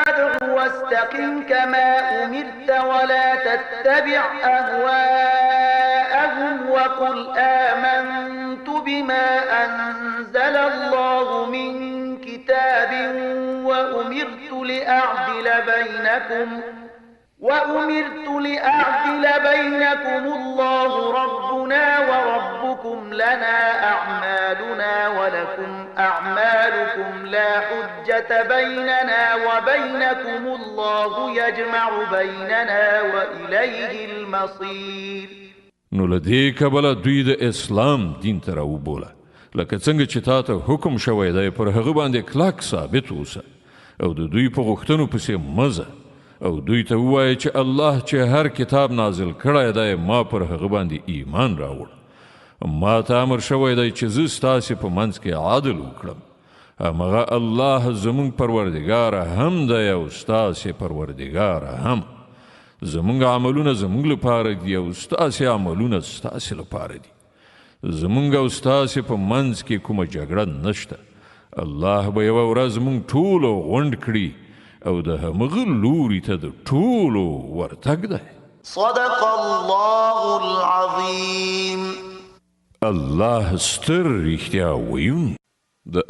فادع واستقم كما أمرت ولا تتبع أهواءهم وقل آمنت بما أنزل الله من كتاب وأمرت لأعدل بينكم الله ربنا وربكم لنا أعمالنا ولكم أعمالكم لا حجة بيننا وبينكم الله يجمع بيننا وإليه المصير. نو لدې کبله دوی د اسلام دین ته راوبوله لکه څنګه چې تا ته حکم شوی دی پر هغه باندې کلک ثابت اوسه او د دوی په غوښتنو پسې مزه او دوی ته ووایه چې الله چې هر کتاب نازل کړی دی ما پر هغه باندې ایمان راوړ ما ته امر شوی دی چې زه ستاسې په منځ کې عدل وکړم همغه الله زموږ پروردګار هم دی او ستاسې پروردګار هم زموږ عملونه زموږ لپاره دي او ستاسې عملونه ستاسې لپاره دي زموږ او ستاسې په منځ کې کومه جګړه نشته الله به یوه ورځ موږ ټولو غونډ کړي او د همغه لوري ته د ټولو ورتګ دی. صدق الله العظیم. الله ستر رښتیا ویونکی